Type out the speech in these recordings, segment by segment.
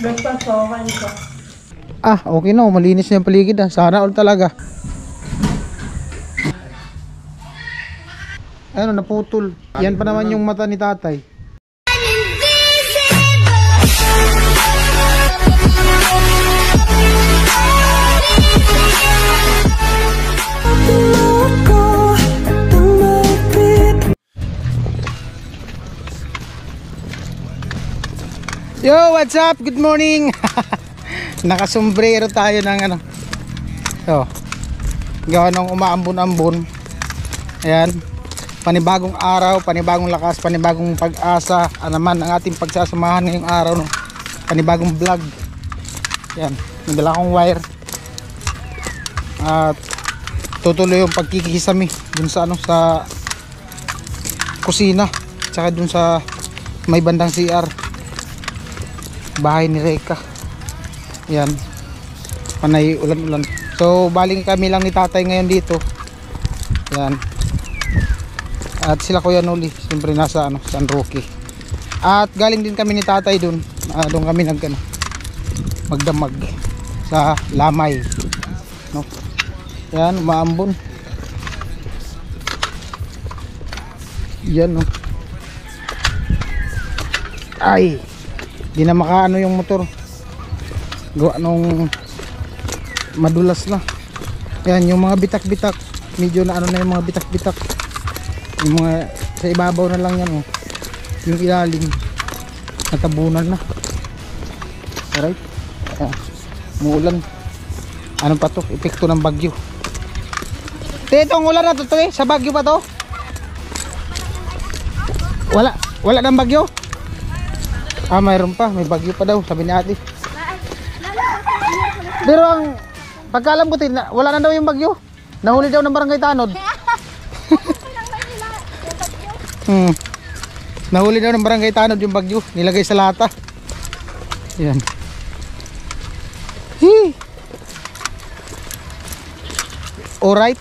Nagpasokan ko. Ah, okay na. Malinis na yung paligid. Sana all talaga. Ano, naputol. Yan pa naman yung mata ni tatay. Yo, what's up? Good morning. Nakasombrero tayo ng ano. So, gawa ng umaambon-ambon. Ayan. Panibagong araw, panibagong lakas, panibagong pag-asa. Ano naman ang ating pagsasamahan ngayong araw, no? Panibagong vlog. Ayan, nagdala akong wire. At tutuloy yung pagkikisami dun sa ano, sa kusina, tsaka dun sa may bandang CR, bahay ni Reka. Yan, panay ulan-ulan. So baling kami lang ni tatay ngayon dito. Yan. At sila Kuya Noli siyempre nasa ano, San Roque. At galing din kami ni tatay dun. Doon kami magdamag sa Lamay, no? Yan, umaambon. Yan, no? Ay, di na makaano yung motor. Gawa nung madulas na. Yan, yung mga bitak-bitak, medyo na ano na yung mga bitak-bitak. Yung mga sa ibabaw na lang yan, oh. Yung ilalim natabunan na. Alright. Muulan. Ano pa to? Epekto ng bagyo. Itong ulan na to, sa bagyo pa to? Wala ng bagyo? Ah, mayroon pa, may bagyo pa daw, sabi ni ate. Pero ang pagkaalam ko, wala na daw yung bagyo. Nahuli daw ng barangay Tanod. Nahuli daw ng barangay Tanod yung bagyo, nilagay sa lata. Yan. Alright.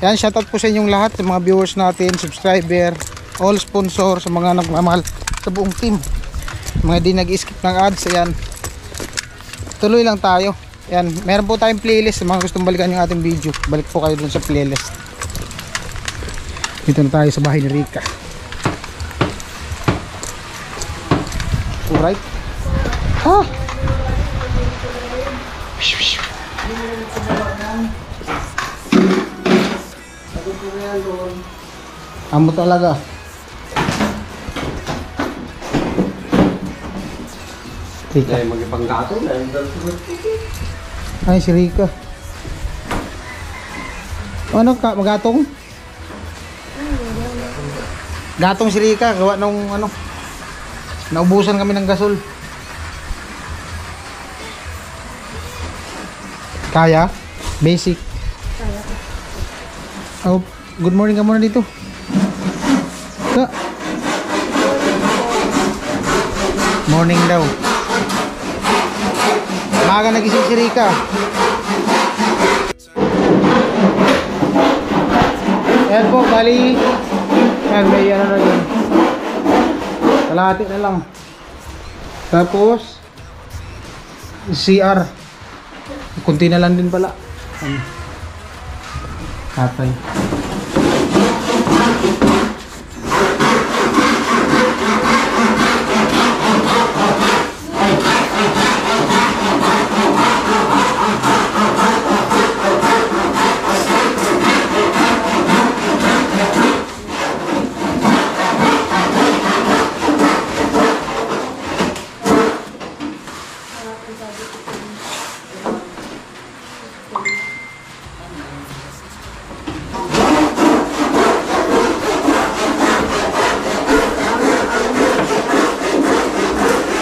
Yan, shoutout po sa inyong lahat, sa mga viewers natin, subscriber, all sponsor, sa mga nagmamahal, sa buong team, mga di nag-skip ng ads. Ayan, tuloy lang tayo. Ayan, meron po tayong playlist sa mga gustong balikan yung ating video. Balik po kayo dun sa playlist. Dito na tayo sa bahay ni Rika. Alright. Amo talaga. Rika. Ay, magipanggatong na. Ay, si Rika. Ano ka, magatong? Gatong si Rika, gawa nung ano, naubusan kami ng gasol. Kaya? Basic. Oh, good morning ka muna dito. Morning daw. Maaga nagising si Rika. Ayan po, bali. Ayan, may ano na yun. Kalahati na lang. Tapos CR. Kunti na lang din pala. Tatay.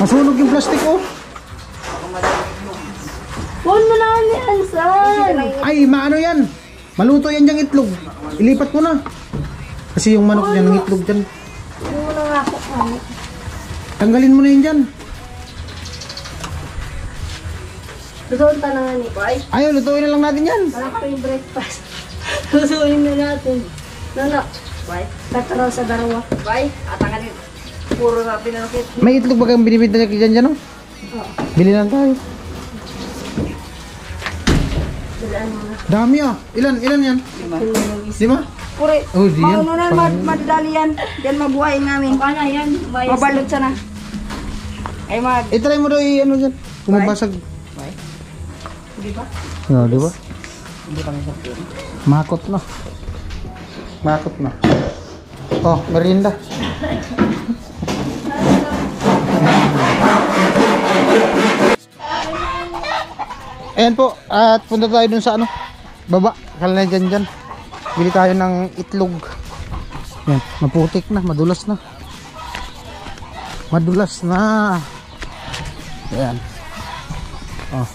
Masunog yung plastic, oh. Huwag mo na ni Ansan. Ay, maano yan. Maluto yan diyang itlog. Ilipat mo na. Kasi yung manok niya ng itlog dyan. Hindi mo na nga ako kami. Tanggalin mo na yun dyan. Lutuin pa na nga ni Boy. Ayaw, lutuin na lang natin yan. Parang pa yung breakfast. Lutuin na natin. Boy, tataraw sa darawa. Bay, atanganin. puro na pinanukit. May itlog ba kang binibinta niya dyan, no? Bili lang tayo. Dami ah. Ilan yan? 5? Puri, Oh, di yan. mauno na madali yan. Yan mabuhayin namin. Baka na yan. Bayas. Mabalot sana. Ay Try mo daw ano dyan. Kung mabasag. Di ba? No, di ba? Hindi kami sa Makot na. Makot na. Oh, merinda. Ayan po, at punta tayo dun sa ano, baba, kala na dyan. Bili tayo ng itlog. Ayan, maputik na, madulas na. Madulas na. Ayan. Oh.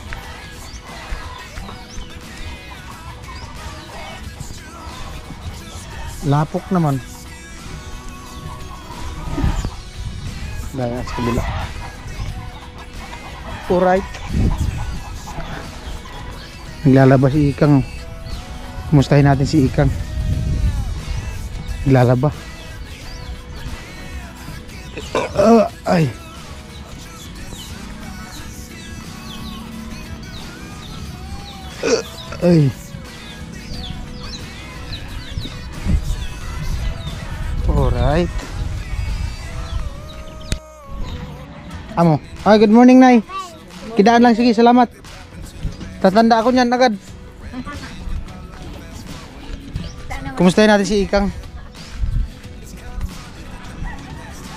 Lapok naman. Dahil sa kabila. Alright. Naglalaba si Ikang. Kumustahin natin si Ikang. Naglalaba. Ay. Ay. Alright. Amo. Ay, good morning, Nay. Kidaan lang, sige, salamat. Tatanda ako niyan agad. Kumustahin natin si Ikang.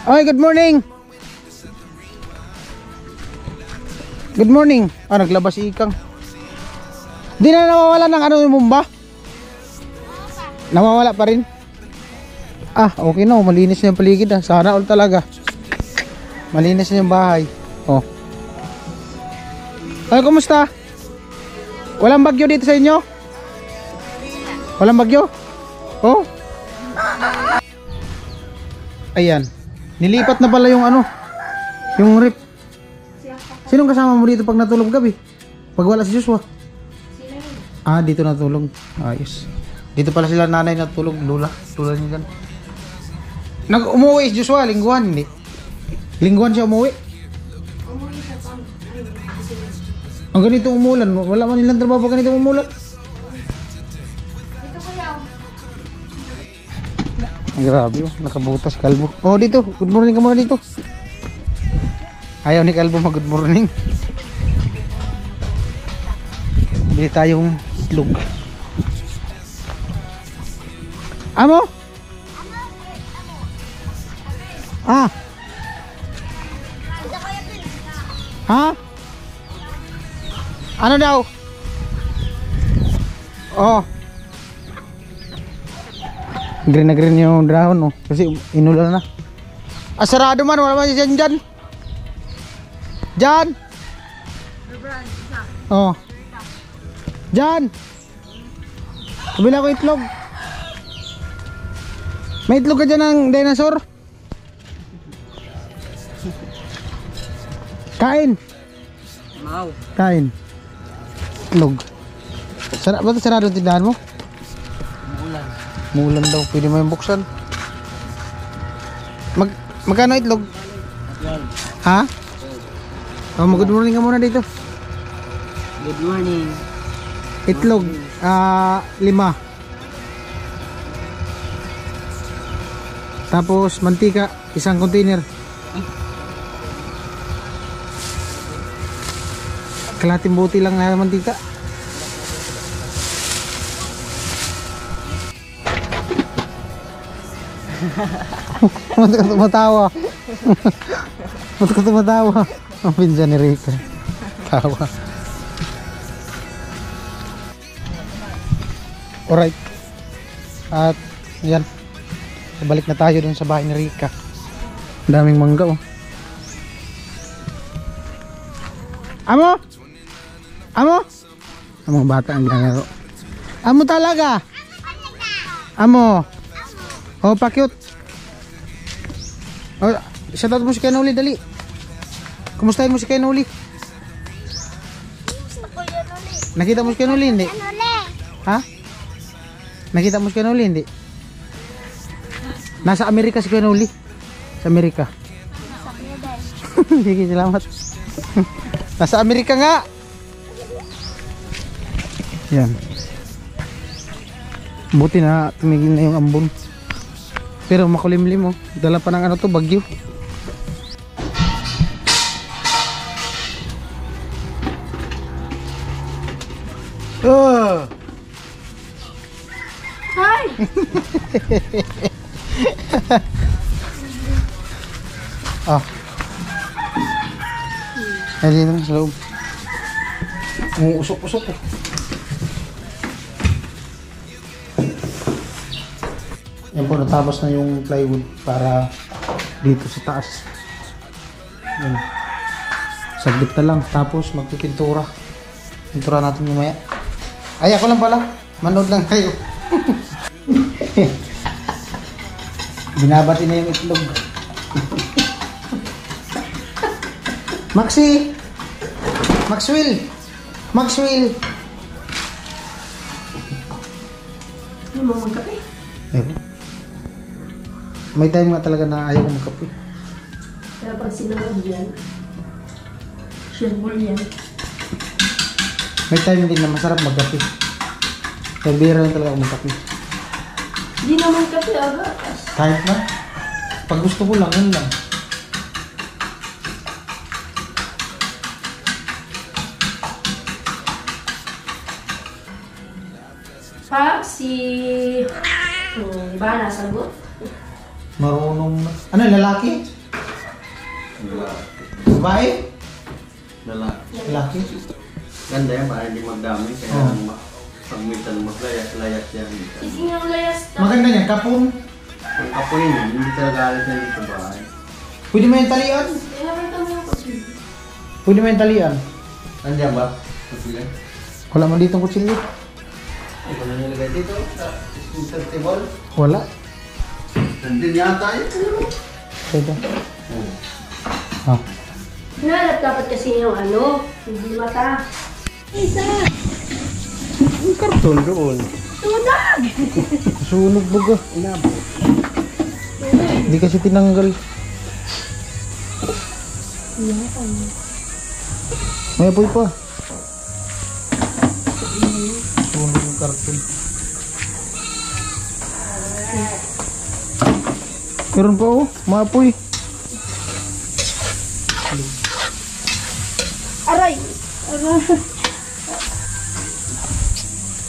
Ay, good morning. Good morning. Ah, naglabas si Ikang. Di na nawawala ng ano yung mumba? Nawawala pa rin? Ah, okay na. Malinis na yung paligid. Sana all talaga. Malinis na yung bahay. Oh. Ay, kumusta? Walang bagyo dito sa inyo? Walang bagyo? Oh. Ayan. Nilipat na pala yung ano. Yung rip. Sinong kasama mo dito pag natulog gabi? Pag wala si Joshua? Ah, dito natulog. Ayos. Dito pala sila nanay natulog. Lula. Lula niya dyan. Umuwi si Joshua. Lingguhan. Hindi. Lingguhan siya umuwi. Ang ganito umulan. Wala man nilang trabaho pag ganito umulan. Grabe oh. Nakabutas kalbo. Oh, dito. Good morning ka muna dito. Ayaw ni kalbo mag good morning. Bili tayong itlog. Amo? Ah. Ha? Ano daw? Oh. Green na green yung dahon oh. Kasi inulan na. Ah, sarado man. Wala man dyan dyan. Dyan. Oh. Dyan. Kabila ko itlog. May itlog ka dyan ng dinosaur? Kain. Mau. Kain. Itlog. Ba't sarado ang tindahan mo? Mulan. Mulan daw. Pwede mo yung buksan. Magkano itlog? Ha? Oh, good morning ka muna dito. Good morning. Itlog. 5. Tapos mantika. 1 container. Kalating buti lang na mantika. Ba't ka tumatawa? Ba't ka tumatawa? Ang pinsan ni Rika. Tawa. Alright. At yan. Balik na tayo dun sa bahay ni Rika. Ang daming mangga oh. Amo? Amo? Ang mga bata ang ginagaro. Amo talaga? Amo? Oh, pa-cute. Oh, shoutout mo si Kenuli, dali. Kumustahin mo si Kenuli? Nakita mo si Kenuli, hindi? Ha? Nakita mo si Kenuli, hindi? Nasa Amerika si Kenuli. Sa Amerika. Sige, salamat. Nasa Amerika nga. Yan. Buti na tumigil na yung ambon. Pero makulimlim oh. Dala pa ng ano to, bagyo. Oh! Hi! Ah. Ay, dito na sa loob. Usok-usok oh. Yan po, natapos na yung plywood para dito sa taas. Yan. Saglit na lang, tapos magpipintura. Pintura natin mamaya. Ay, ako lang pala. Manood lang kayo. Binabati na yung itlog. Maxi! Maxwell! Maxwell! Hindi mo magkape. Ayun. May time nga talaga na ayaw ko magkape. Kaya pag sinunod yan, sureball yan. May time din na masarap magkape. Kaya bira lang talaga ako magkape. Hindi naman kape agad. Kahit na. Pag gusto ko lang, yun lang. Pag si... ba nasagot? Marunong na. Ano, lalaki? Babae? Lalaki? Ganda yan, para hindi magdami. Kaya pag minsan maglayas-layas yan. Sising yung layas na. Maganda niya, kapon. Kung kapunin yun, hindi talaga alis na dito sa bahay. Pwede mo yung talian? Nakita mo yung kusin. Pwede mo yung talian? Nandiyan ba? Sige. Wala man ditong kutsilyo. Ay, kung nilagay dito sa center table. Wala. Nandun yata yun. Pwede. Oh. Ah. Hinalap dapat kasi yung ano, hindi mata. Isa! Yung karton doon. Tunag! Sunog baga. Hindi kasi tinanggal. May apoy pa. Sunog yung karton. Meron pa oh, maapoy. Aray! Aray!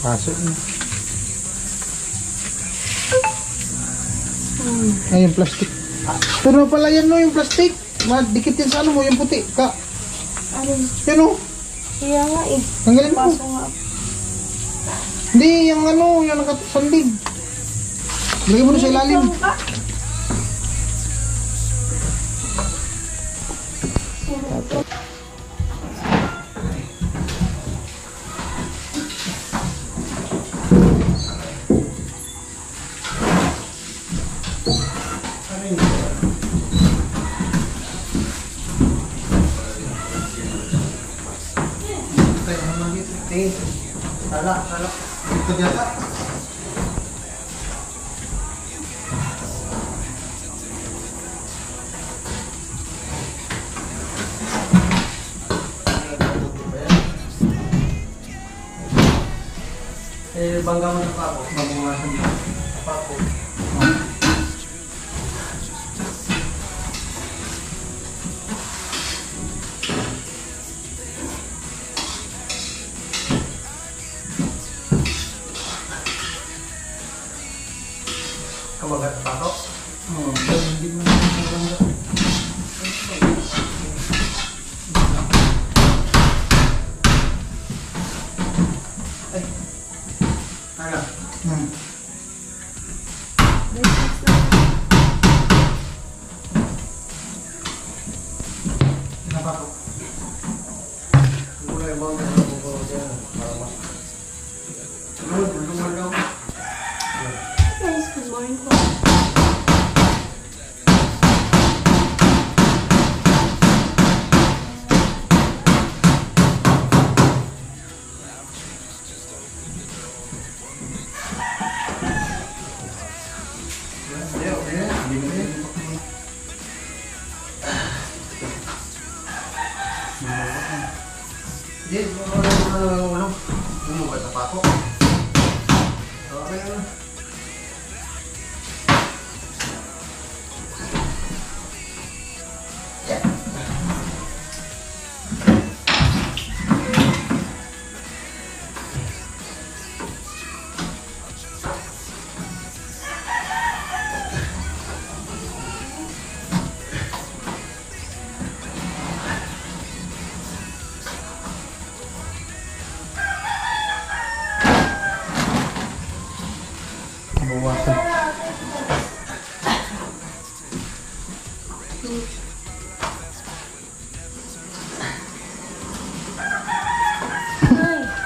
Pasok na. Ay, yung plastic. Pero pala yan no, yung plastic. Madikit yan sa ano mo, yung puti. Aray! Yan o. Kaya nga eh. Tanggalin mo. Paso nga. Hindi, yung ano, yung nakasandig. Lagay mo na sa ilalim. Ikaw ka? Sala. Ito yata. Bangga mo na pa ako. Babawasan mo. Papo. Kabagat pa ako? Oo, hindi mo na mabangga. Ano? Napatok. Mula yung bangga na po ko dyan. Para mas... Lumalaw. Guys, good morning po. Hindi, ano ba sa pako? Okay na. Bawasan.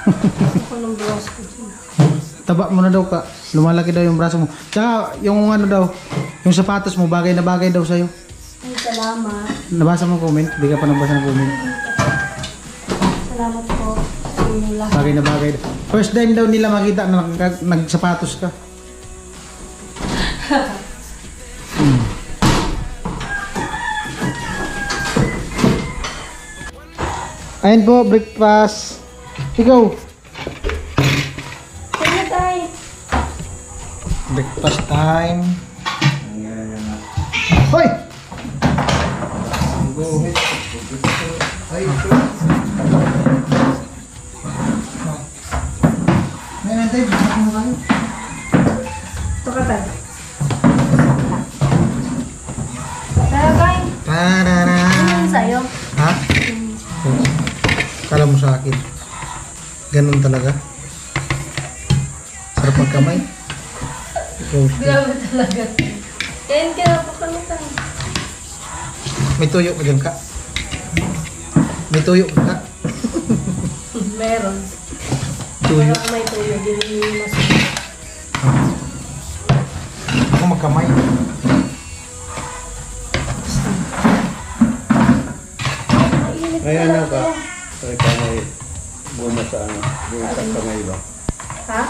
Ako ng braso ko dyan. Taba mo na daw ka. Lumalaki daw yung braso mo. Tsaka yung ano daw, yung sapatos mo bagay na bagay daw sa'yo. Ay, salamat. Nabasa mo comment? Hindi ka pa nabasa ng comment. Salamat po sa inyo lahat. Bagay na bagay. First time daw nila makita na nagsapatos ka. Ayun po, breakfast. Ikaw. Sige tayo. Breakfast time. Hoy! Ay, ito. May nantay, bakit mo kayo? Ito ka tayo. Tayo tayo. Tarara. Ano yun sa'yo? Ha? Kala mo sa akin. Ganun talaga. Sarap magkamay. Roasted. Grabe talaga. Kain ka na po kami tayo. May tuyo ka dyan ka. May tuyo ka. Meron. Tuyo. Meron may tuyo. Hindi mas. Ako magkamay. Mainit Ayan na talaga. ba? Ay, kamay. Guma sa ano? Guma sa kamay ba? Ha?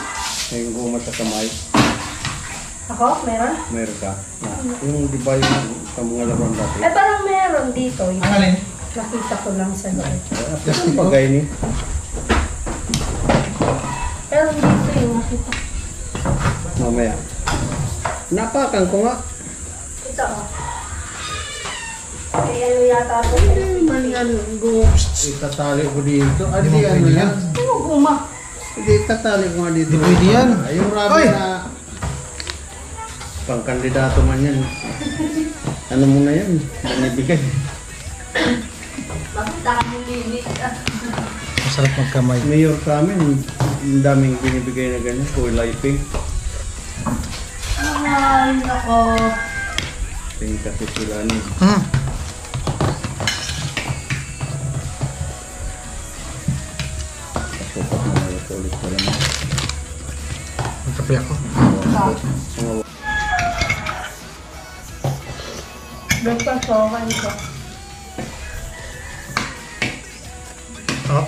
May guma sa kamay. Ako? Meron? Meron ka? Na. Yung di ba yung sa mga laban dati? Eh parang meron dito. Ang alin? Nakita ko lang sa loob. Yung pagay ni. Pero dito yung nakita. Mamaya. Napakan ko nga. Ito oh. Eh ano yata ito? Mali ano, ghost. Itatali ko dito. Ah, Hindi di mo ano pwede yan? Ano guma? Hindi, itatali ko nga dito. Di pwede yan. Ah, yung rubber Oy! na pangkandidato man yan. Ano mo na yan? Nanibigay. Bakit ako lilit ka? Masarap magkamay. Mayor sa amin, ang daming binibigay na ganyan. Kulay pink. Ay, nako. Pink kasi sila ni. Pasukat na mga ulit pa lang. Magkape ako. Breakfast ko, kain ko. Oh.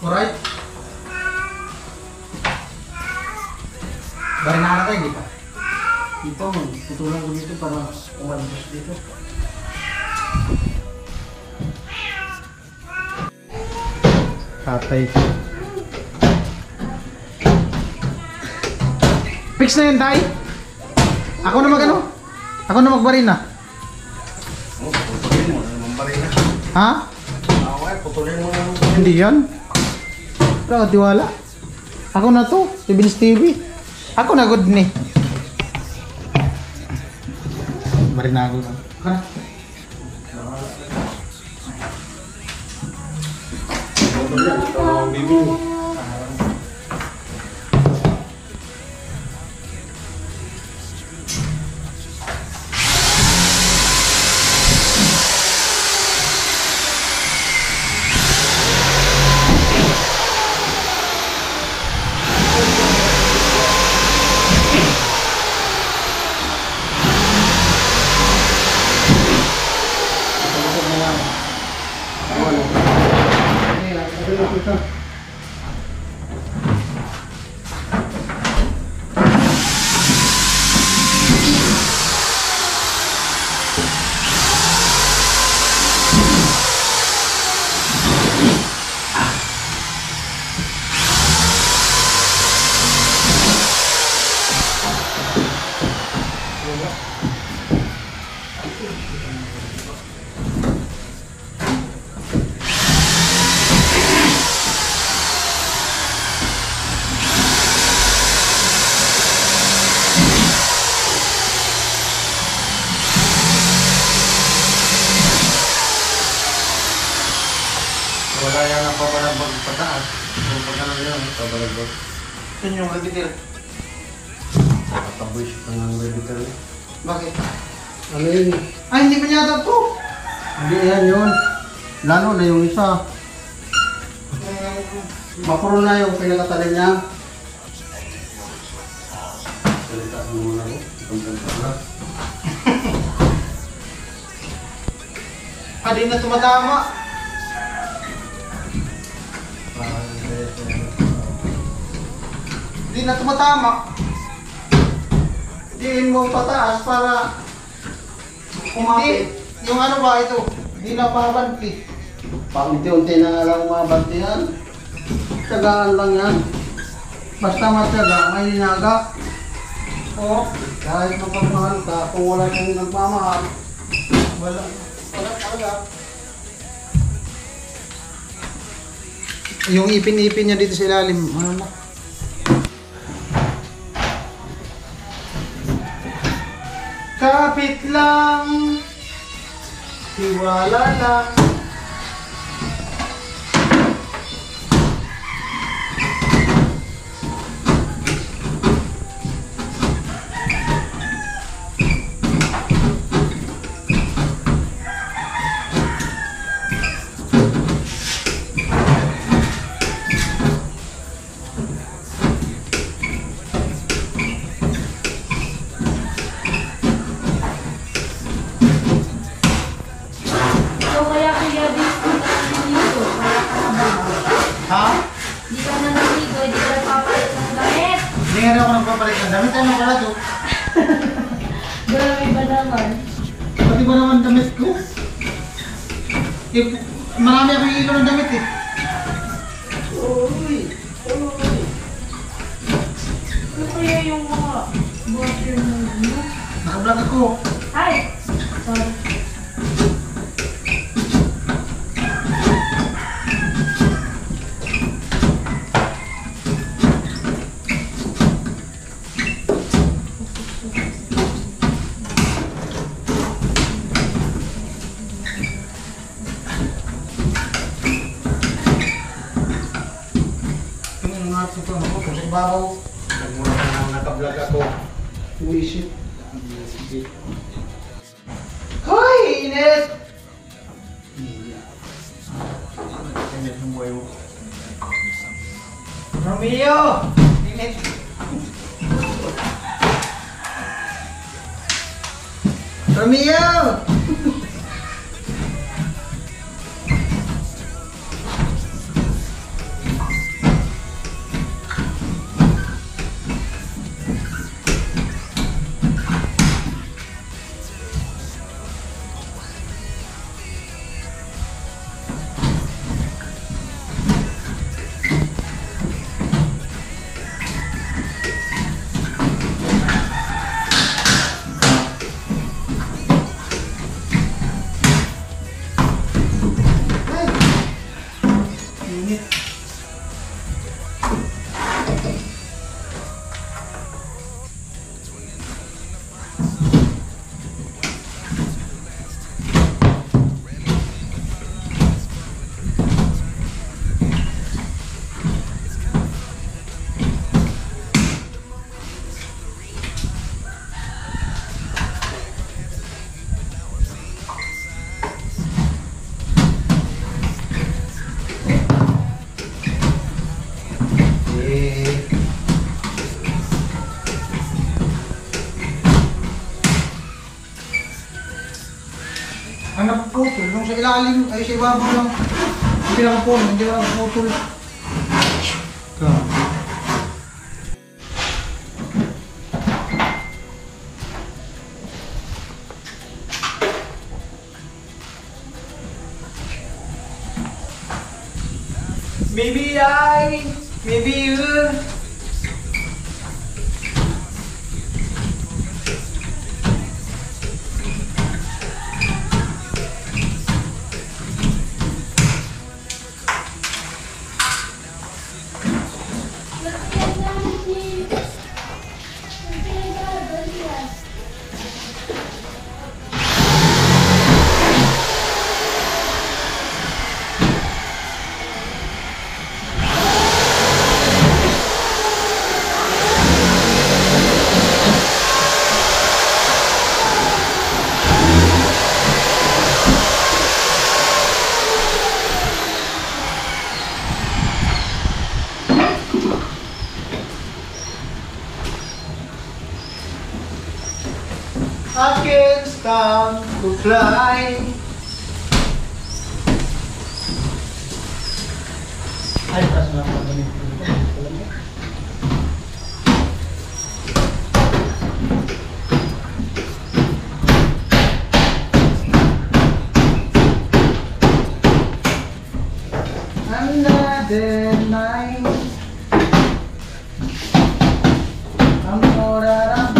Alright. Bari na natin, di ba? Dito, tutulong ko dito para umalabas dito. Katay. Fix na yun, Tay. Ako na mag-ano? Ako na magbarin na. Putulin mo na naman pa rin. Ha? Okay, putulin mo na naman. Hindi yan. Wala ka tiwala. Ako na to. Si Vince TV. Ako na good ni. Marinago na. Ako na. Bibi. ito. Wala yan ang papalabag pataas. Kung pagka na yun, papalabag. Yun yung rebitil. Nakabuis pa ng rebital. Bakit? Ano yun? Ay, hindi pa niya to. Hindi yan yun. Lalo na yung isa. Mapuro na yung pinakatalim niya. Salita mo muna ko. Itong pagkakala. Hindi na tumatama. Hindi na tumatama. Diin mo pataas para umapit. Yung ano ba ito? Hindi na pabanti. Paunti-unti na nga lang mabantihan. Tsagaan lang yan. Basta matyaga, may hinaga. Oo. Kahit mapagmahal ka, kung wala kang nagmamahal, Wala. Wala talaga. Yung ipin-ipin niya dito sa ilalim, ano na? Kapit lang, tiwala lang. So kaya kuya, di ka naliligo, kaya ka nabaho. Ha? Di ka na naliligo, di ka nagpapalit ng damit. Hindi nga rin ako nagpapalit ng damit. Ano pala to? Grabe ba naman? Pati ba naman damit ko? Eh, marami akong ilo ng damit eh. uy, uy. Ano kaya yung mga water na ano? Nakablog ako. Ay! Sorry. Yung mga ito, ano ko, sa ibabaw. Nagmula ka nang nakablog ako. Uwisip. Hoy! Init! Init ng buhay mo. Romeo! Init! Romeo! Ay! Init! Eh, ang napuputol, nung sa ilalim, ay sa ibabaw lang. Hindi na ako po, hindi na ako putol. Maybe you. I can't stand to fly. Ay, taas na ako. Another night. I'm more out of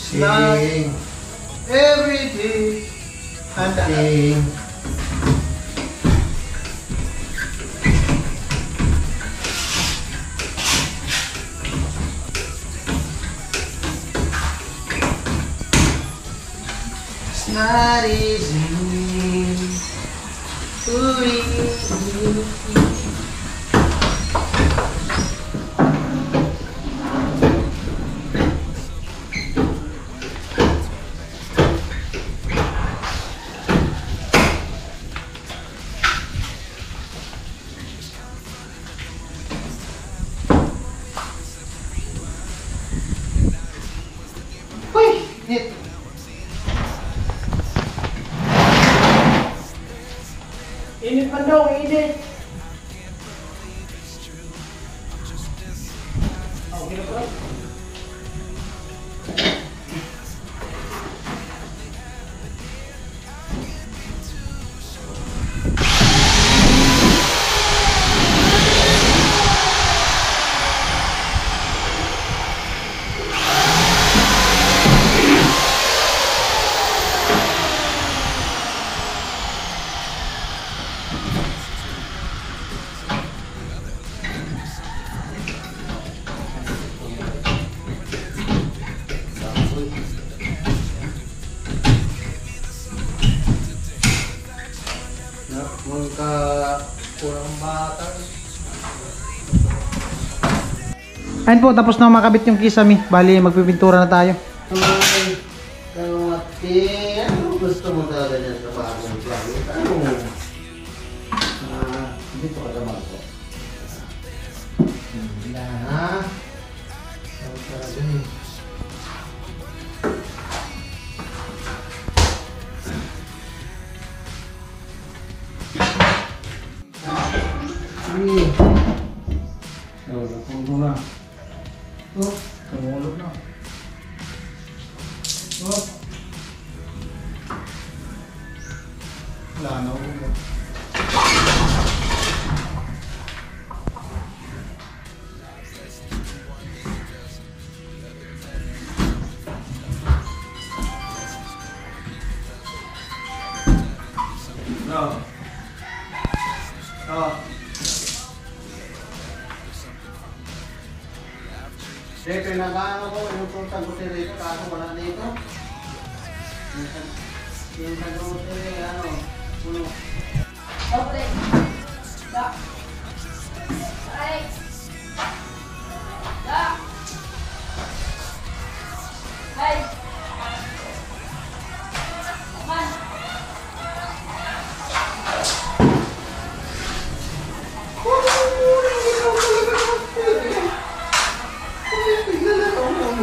Sing, every day. sing. It's not easy to eat. Uy! Hit! Init man daw, init. Okay na po. Magka kurang batang. Ayun po, tapos na makabit yung kisame. Bali, magpipintura na tayo. Ay, kalmati. Ano gusto mo talaga dyan sa bagong plano? Ano? Dito ka naman po. Yan ha. Ano talaga eh. Sige. Napundo na. Oh. Tumulog na. Oh. Wala na ako. No. Oh. Eh, pinag-ano ko, inutusan ko si Rito, kaso wala dito. Yung nag-grocery, ano, puno. Okay. Da. Ay. Da. Ay. Man.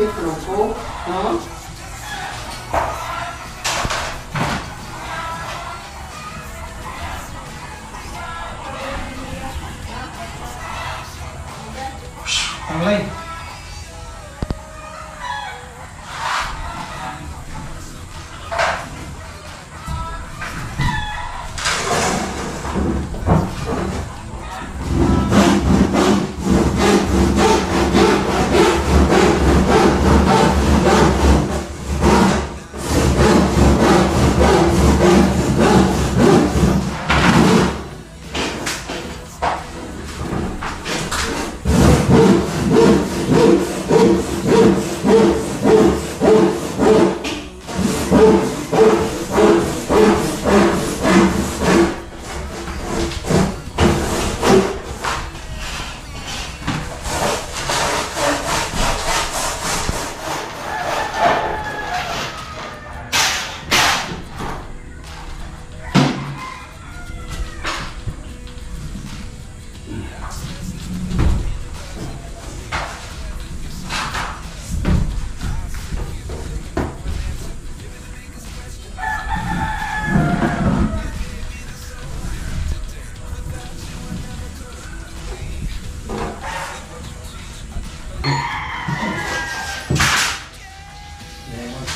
itlog ko. No? Tanglay.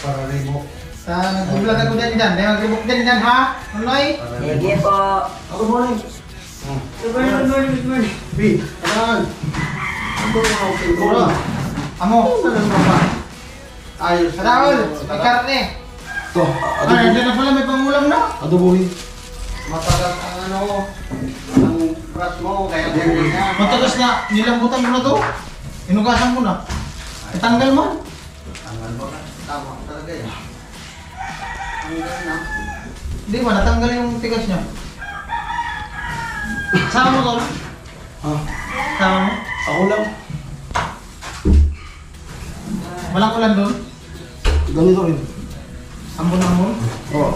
Para ribok. Nag-vlog ako dyan. May mag-rebook dyan ha? Noy? Sige po. Good morning. Good morning. B, kanan. Ano nga ang pintura? Amo. Saan ang mga? Ayos. Raul, may karne. Ito, Nandiyan na pala, may pangulam na. adobohin. Matagal ang ano, ang brush mo, kaya hindi na. Matagas na, nilambutan ko na to. Inugasan ko na. Itanggal man. Tanggal mo na. Tama talaga yan. Tanggal na. Hindi ba, natanggal yung tigas niya. Sama mo tol? Ah, Sama mo? ako lang. Walang ulan doon? Ganito rin. Ambon-ambon? Oo.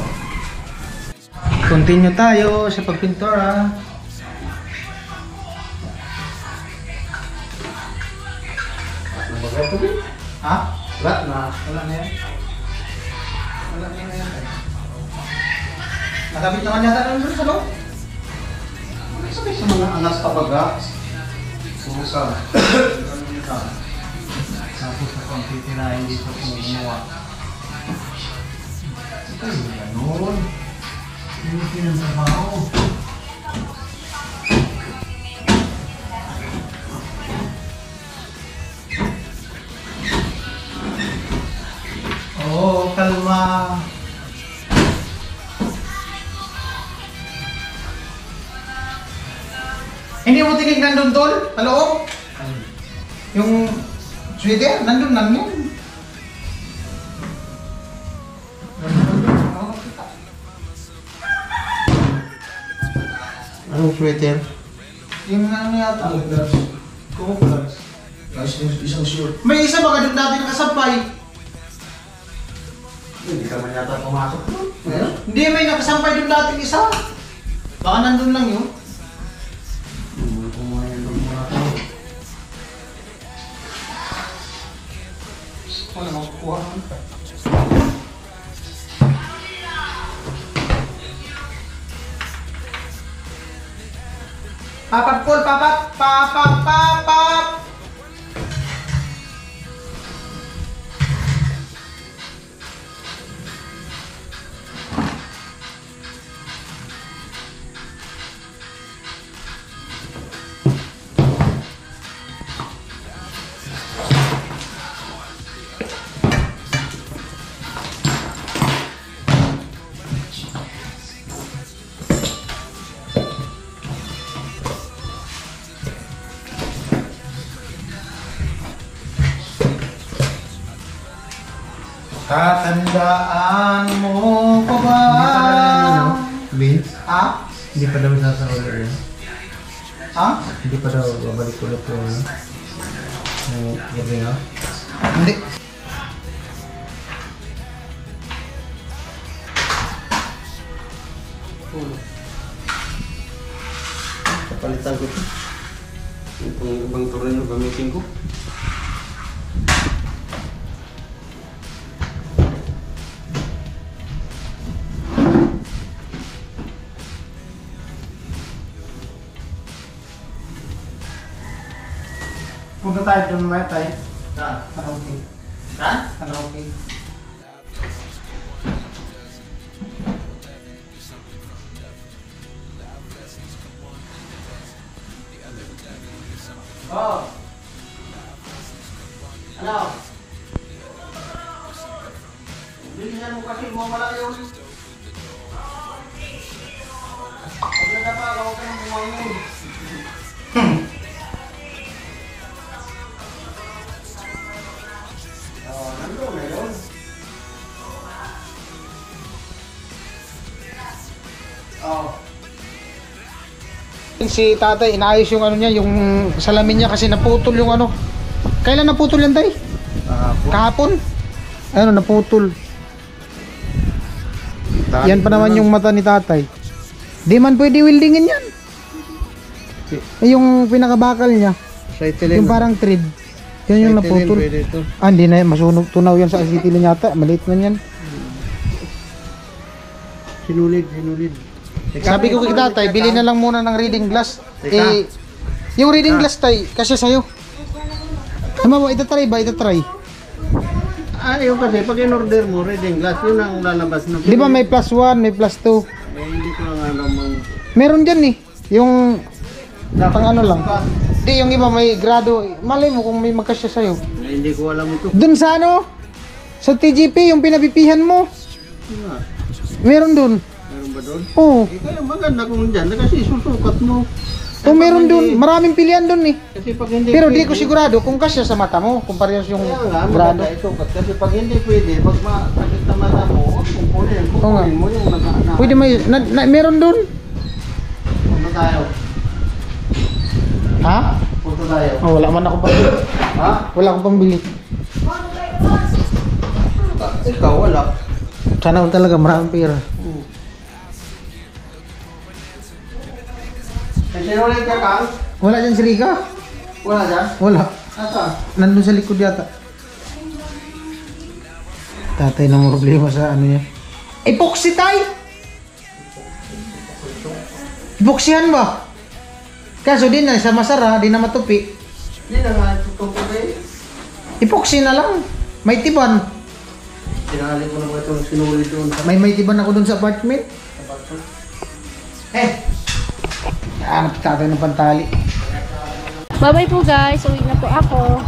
Continue tayo sa pagpintura. Nabagay ito rin. Ha? Lahat na. Wala na yan. Wala na yan. Nakabit naman yata doon sa loob. Sabi sa mga anas kabaga. Sumusal. Tapos na kung titirahin dito kung gumawa. Ito yung ganun. Hindi pinantrabaho. Oo, kalma. Hindi mo tinignan doon tol? Sa loob? Yung sweater, nandun lang yun. Anong sweater? Yung ano yata? Camouflage. Isang shirt. May isa baka doon dati nakasampay. Hindi ka man yata pumasok. Meron? Hindi, may nakasampay doon dati isa. Baka nandun lang yun. Kumain ng mga tao. Wala nang kukuha. Papat Paul, papat! Papat! Tatandaan mo pa ba? Vince? Ha? Hindi pa daw sa order yan. Ha? Hindi pa daw babalik ulit yung gabi nga. Hindi. Kapalitan ko ito. Itong ibang turino gamitin ko. tayo doon mamaya tayo. Saan? Karaoke. Saan? Karaoke. Oh. Ano? Bilisan mo kasi mawala yun. Pag nagkapagaw ka ng bumangon. Oh, nandun na yun. Oh. Si tatay, inaayos yung ano niya, yung salamin niya kasi naputol yung ano. Kailan naputol yan, tay? Kahapon? Ano, naputol. Yan pa naman yung mata ni tatay. Di man pwede weldingin yan. Yung pinakabakal niya, yung parang thread. Yun yung naputol. Ah, hindi na yan. Masunog. Tunaw yan sa acetylen yata. Maliit man yan. Sinulid. Sabi ko kay tatay, bili na lang muna ng reading glass. Eh, yung reading glass tay, kasi sa'yo. Tama mo, itatry ba? Itatry. Ah, yun kasi pag in-order mo, reading glass, yun ang lalabas na. Di ba may plus 1, may plus 2? Eh, hindi ko lang alam ang... Meron dyan eh. Yung pang ano lang. Di, yung iba may grado. Malay mo kung may magkasya sa'yo. Eh, hindi ko alam ito. Dun sa ano? Sa TGP, yung pinapipihan mo. Ah, Meron dun. meron ba doon? Oo. Eh, kaya maganda kung dyan, kasi susukat mo. Oh, meron dun. Maraming pilihan dun eh. Kasi pag hindi Pero di pwede- ko sigurado kung kasya sa mata mo. Kung parehas yung Kaya nga, grado. maganda isukat. Kasi pag hindi pwede, pag masakit na mata mo, kukunin Oo nga. mo yung naka... Pwede may, meron dun. Punta tayo. Ha? Punta tayo. Oh, wala man ako pambili. Ha? Wala akong pambili. Ikaw, wala. Sana ako talaga maraming pera. Kasi ulit ka, Kang? Wala dyan si Rika? Wala dyan? Wala. Asa? Nandun sa likod yata. Tatay ng problema sa ano niya. Epoxy tay! Epoxyhan ba? Kaso din na sa masara, di na matupi. Hindi na nga, tutupo eh. Epoxy na lang. May tiban. Sinali ko na ba itong sinuli doon sa May tiban ako dun sa apartment. Hanap tatay ng pantali. Bye-bye po guys. Uwi na po ako.